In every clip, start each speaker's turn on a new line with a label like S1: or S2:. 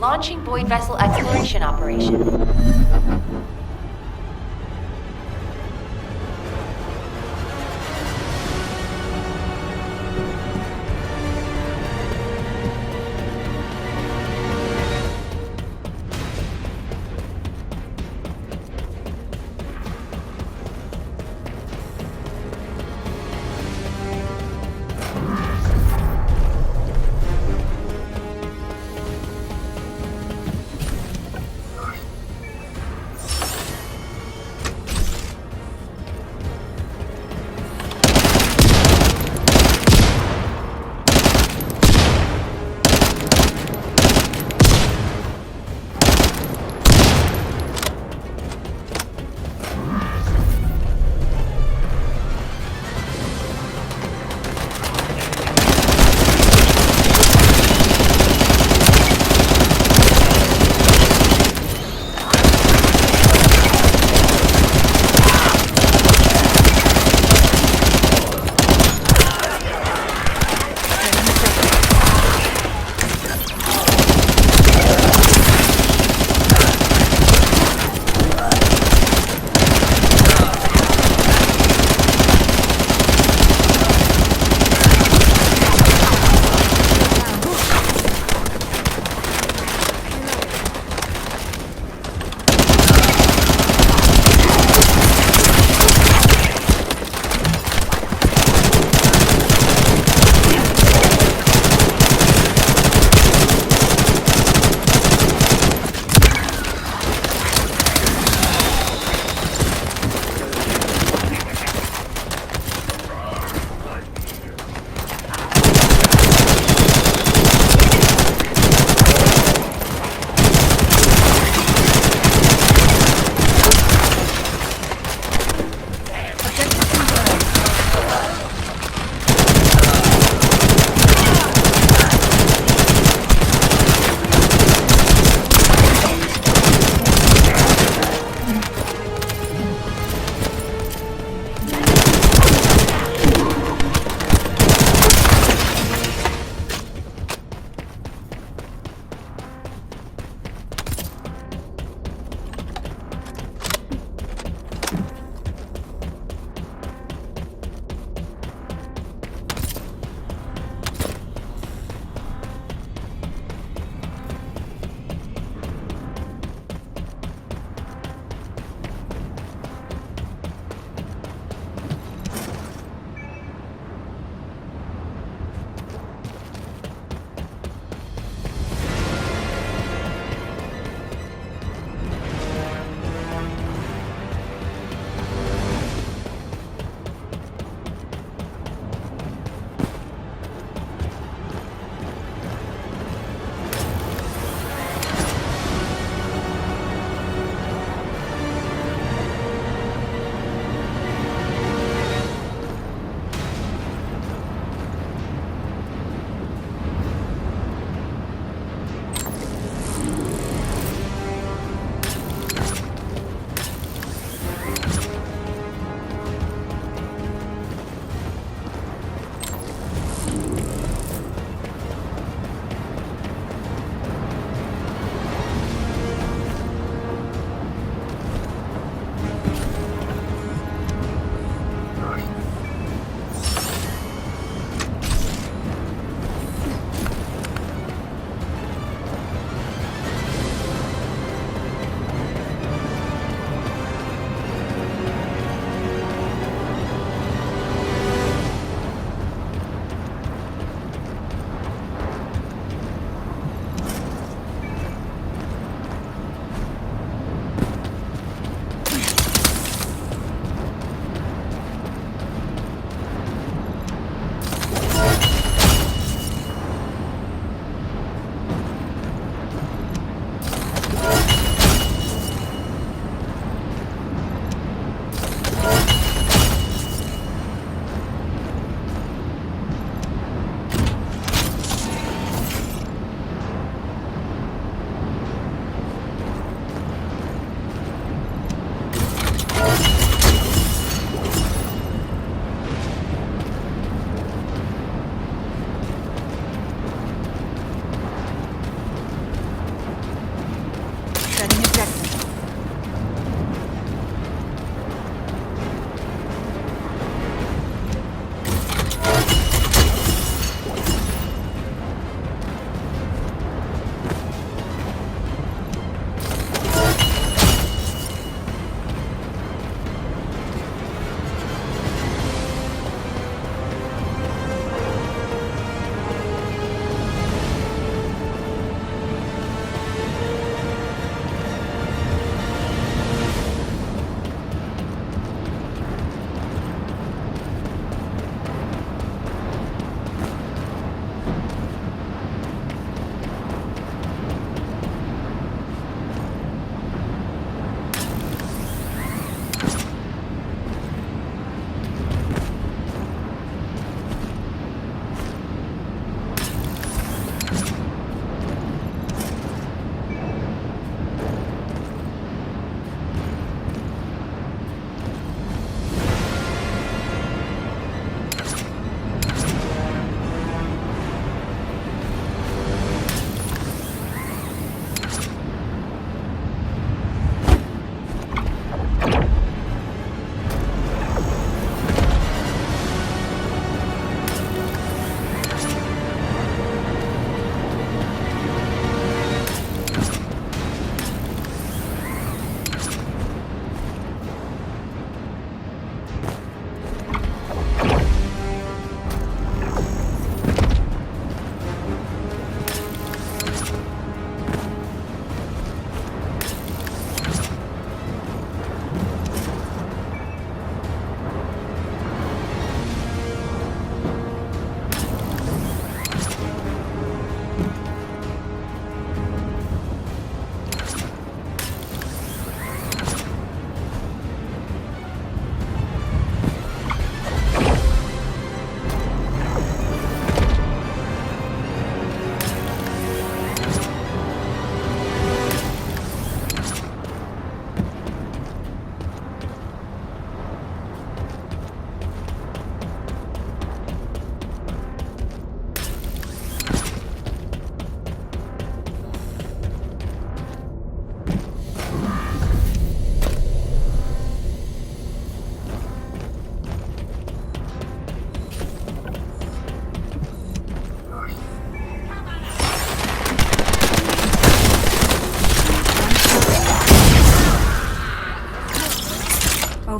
S1: Launching void vessel exploration operation.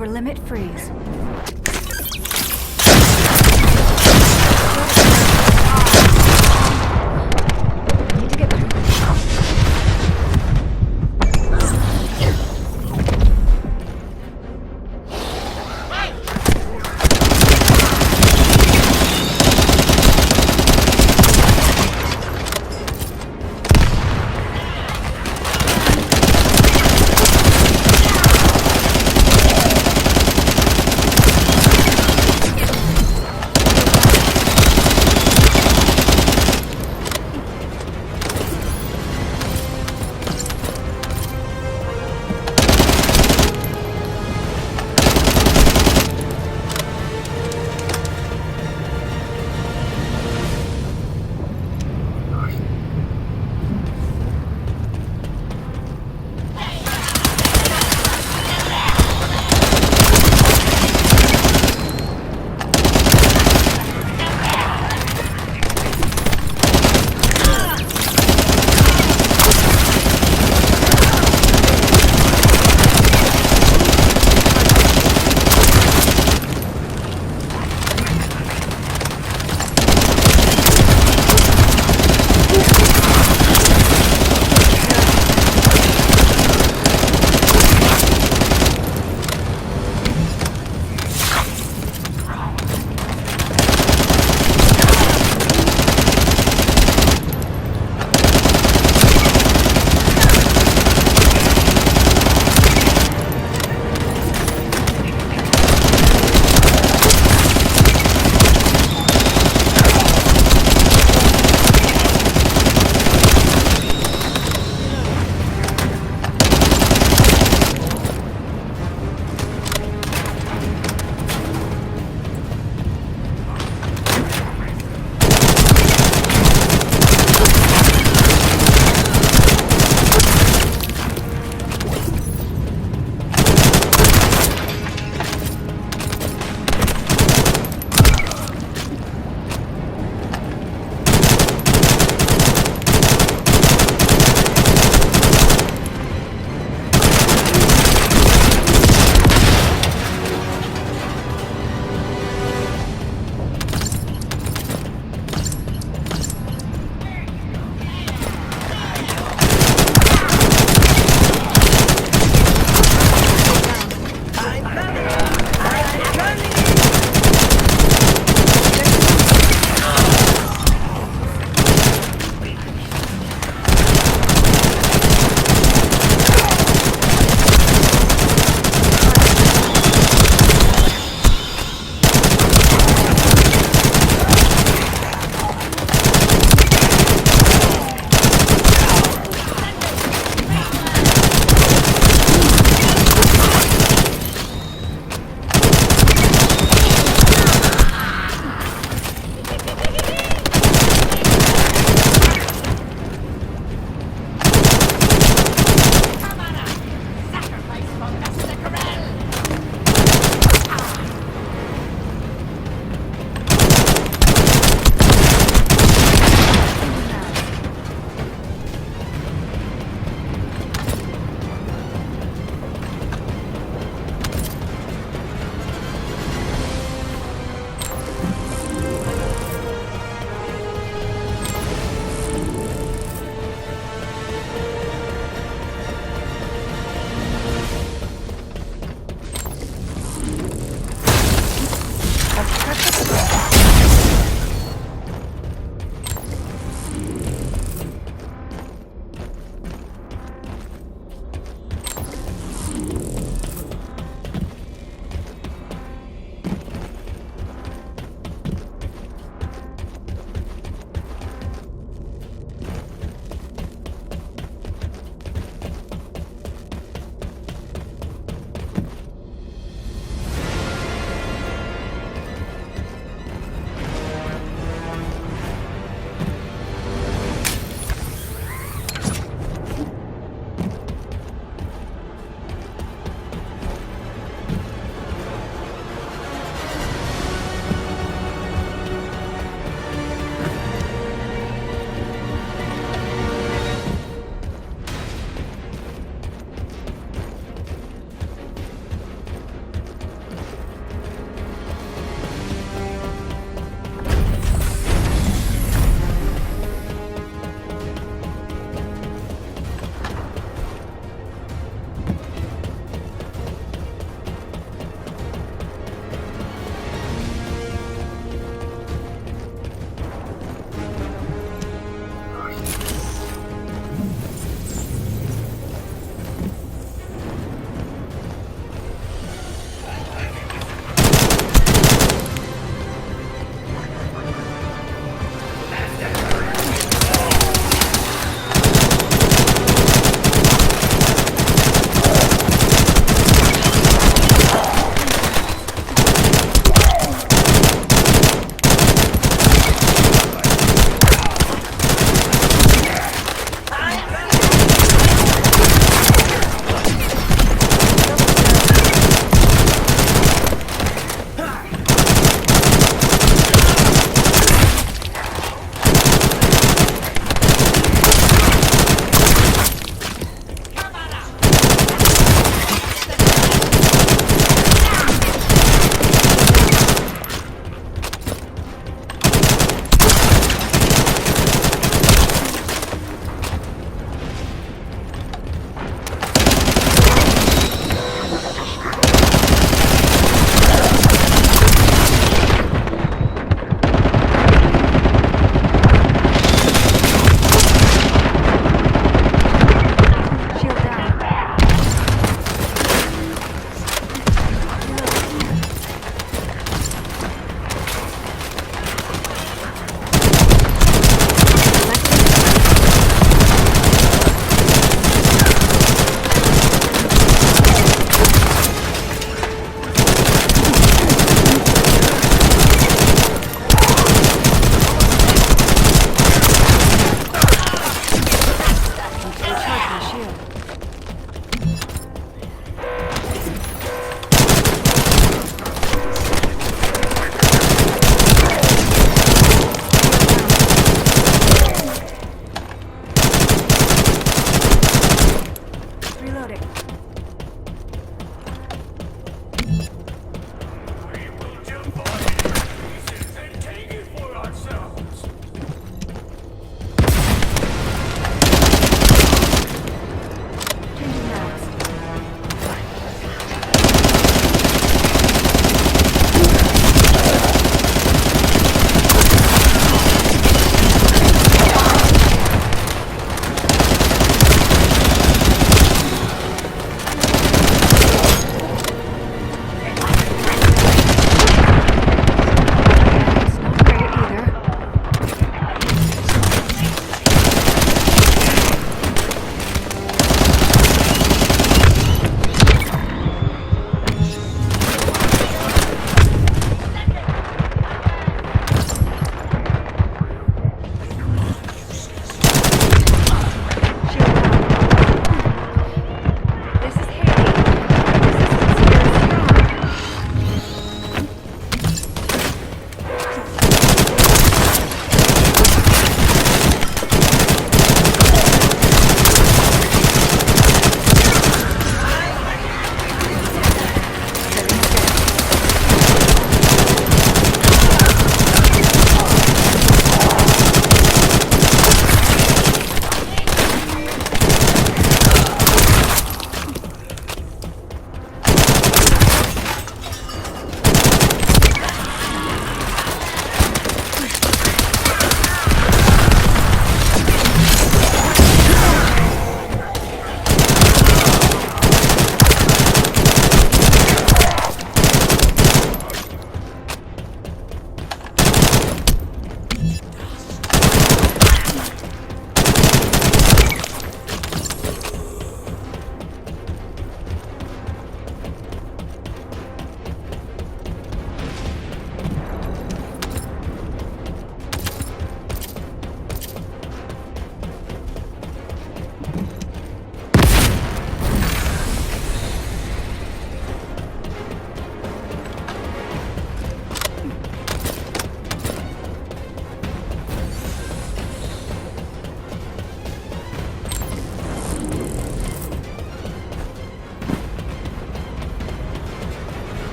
S2: over limit freeze. Need to get through.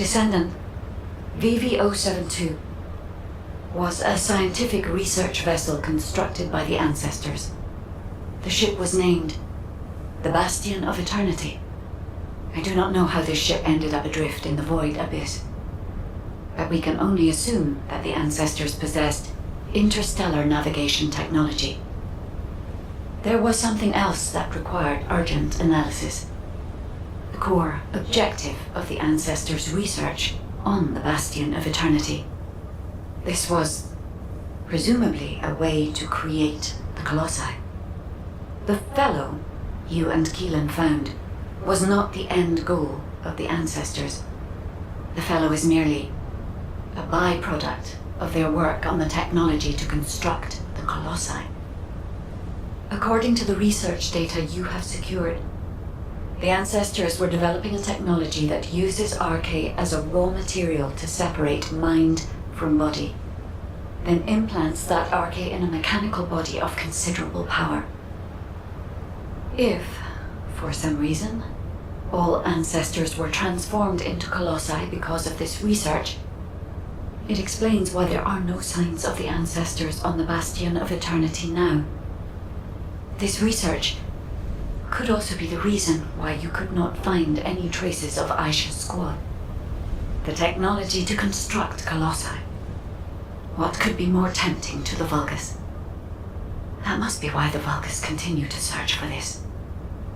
S3: Descendant, VV-072, was a scientific research vessel constructed by the ancestors. The ship was named the Bastion of Eternity. I do not know how this ship ended up adrift in the void abyss, but we can only assume that the ancestors possessed interstellar navigation technology. There was something else that required urgent analysis. The core objective of the ancestors' research on the Bastion of Eternity. This was presumably a way to create the Colossi. The fellow you and Keelan found was not the end goal of the ancestors. The fellow is merely a byproduct of their work on the technology to construct the Colossi. According to the research data you have secured, the ancestors were developing a technology that uses Arche as a raw material to separate mind from body, then implants that Arche in a mechanical body of considerable power. If, for some reason, all ancestors were transformed into Colossi because of this research, it explains why there are no signs of the ancestors on the Bastion of Eternity now. This research could also be the reason why you could not find any traces of Aisha's squad. The technology to construct Colossi. What could be more tempting to the Vulgus? That must be why the Vulgus continue to search for this.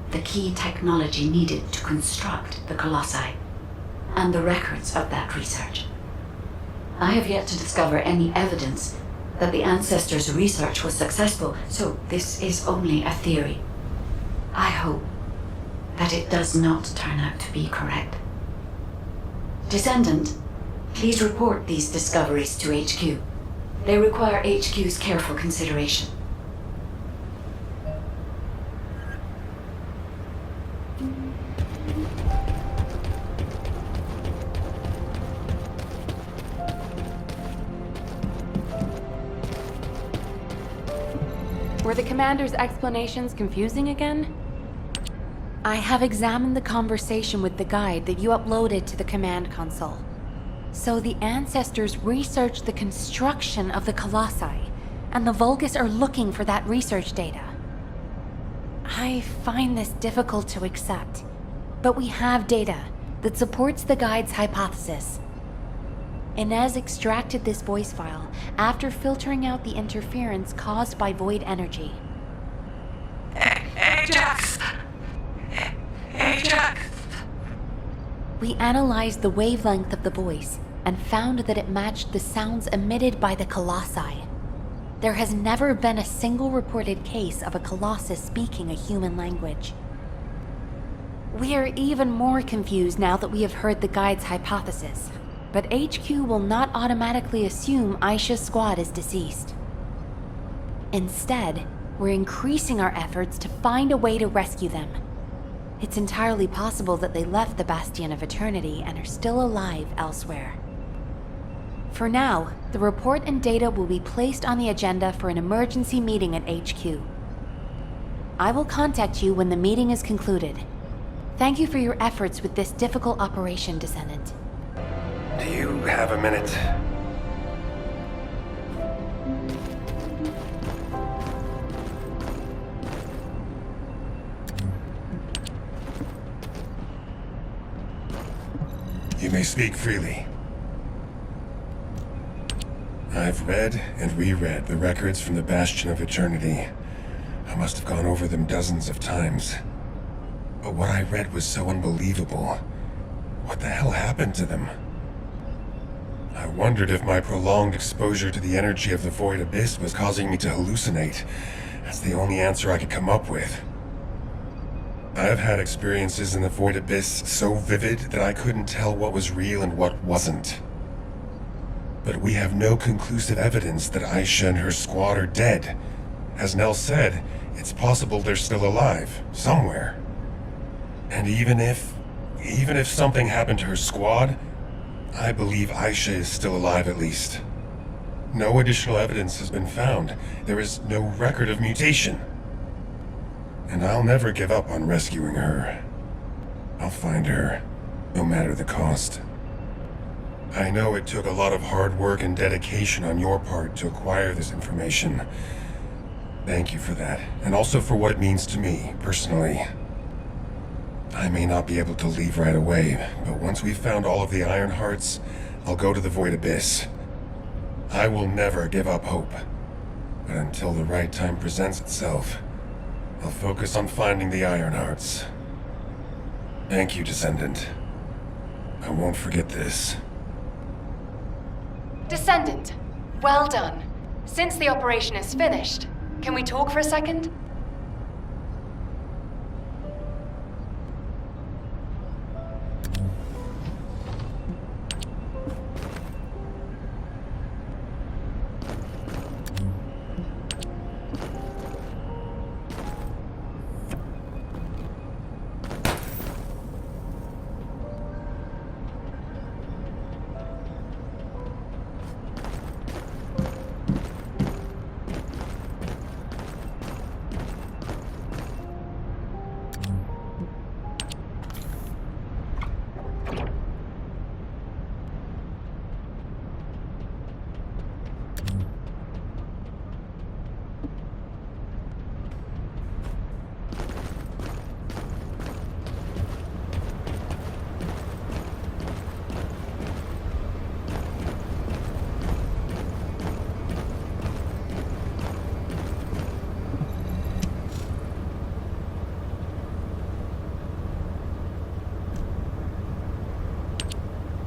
S3: The key technology needed to construct the Colossi, and the records of that research. I have yet to discover any evidence that the ancestors' research was successful, so this is only a theory. I hope that it does not turn out to be correct. Descendant, please report these discoveries to HQ. They require HQ's careful consideration.
S2: Were the commander's explanations confusing again? I have examined the conversation with the guide that you uploaded to the command console. So the ancestors researched the construction of the Colossi, and the Vulgus are looking for that research data. I find this difficult to accept, but we have data that supports the guide's hypothesis. Inez extracted this voice file after filtering out the interference caused by void energy.
S4: Ajax! Ajax!
S2: We analyzed the wavelength of the voice and found that it matched the sounds emitted by the Colossi. There has never been a single reported case of a Colossus speaking a human language. We are even more confused now that we have heard the guide's hypothesis. But HQ will not automatically assume Aisha's squad is deceased. Instead, we're increasing our efforts to find a way to rescue them. It's entirely possible that they left the Bastion of Eternity and are still alive elsewhere. For now, the report and data will be placed on the agenda for an emergency meeting at HQ. I will contact you when the meeting is concluded. Thank you for your efforts with this difficult operation, Descendant.
S5: Do you have a minute? You may speak freely. I've read and reread the records from the Bastion of Eternity. I must have gone over them dozens of times. But what I read was so unbelievable. What the hell happened to them? I wondered if my prolonged exposure to the energy of the Void Abyss was causing me to hallucinate. That's the only answer I could come up with. I've had experiences in the Void Abyss so vivid that I couldn't tell what was real and what wasn't. But we have no conclusive evidence that Aisha and her squad are dead. As Nell said, it's possible they're still alive, somewhere. And even if something happened to her squad, I believe Aisha is still alive at least. No additional evidence has been found. There is no record of mutation. And I'll never give up on rescuing her. I'll find her, no matter the cost. I know it took a lot of hard work and dedication on your part to acquire this information. Thank you for that, and also for what it means to me, personally. I may not be able to leave right away, but once we've found all of the Iron Hearts, I'll go to the Void Abyss. I will never give up hope. But until the right time presents itself, I'll focus on finding the Iron Hearts. Thank you, Descendant. I won't forget this.
S2: Descendant, well done. Since the operation is finished, can we talk for a second?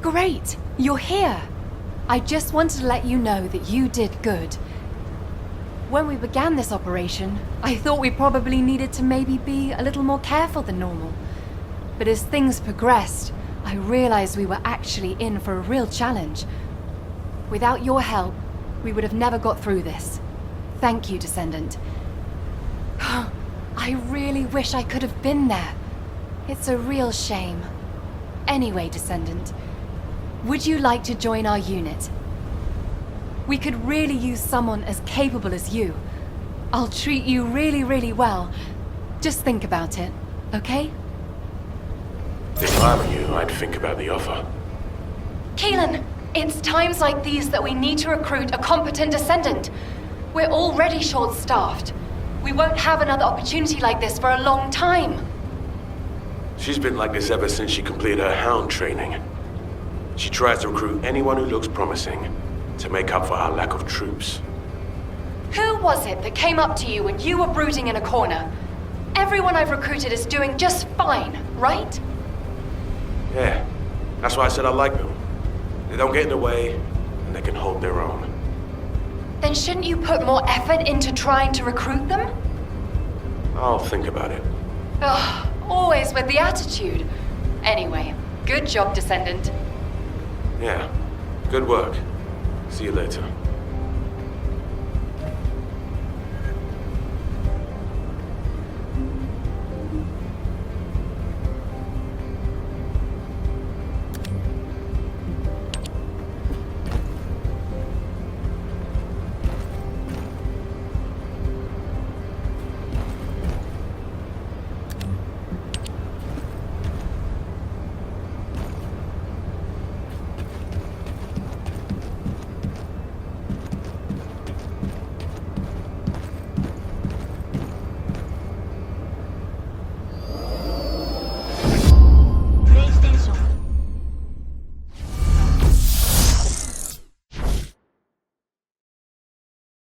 S2: Great! You're here! I just wanted to let you know that you did good. When we began this operation, I thought we probably needed to maybe be a little more careful than normal. But as things progressed, I realized we were actually in for a real challenge. Without your help, we would have never got through this. Thank you, Descendant. I really wish I could have been there. It's a real shame. Anyway, Descendant, would you like to join our unit? We could really use someone as capable as you. I'll treat you really, really well. Just think about it, okay?
S4: If I were you, I'd think about the offer.
S2: Keelan, it's times like these that we need to recruit a competent Descendant. We're already short-staffed. We won't have another opportunity like this for a long time.
S4: She's been like this ever since she completed her Hound training. She tries to recruit anyone who looks promising to make up for our lack of troops.
S2: Who was it that came up to you when you were brooding in a corner? Everyone I've recruited is doing just fine, right?
S4: Yeah, that's why I said I like them. They don't get in the way, and they can hold their own.
S2: Then shouldn't you put more effort into trying to recruit them?
S4: I'll think about it.
S2: Ugh, always with the attitude. Anyway, good job, Descendant.
S4: Yeah, good work. See you later.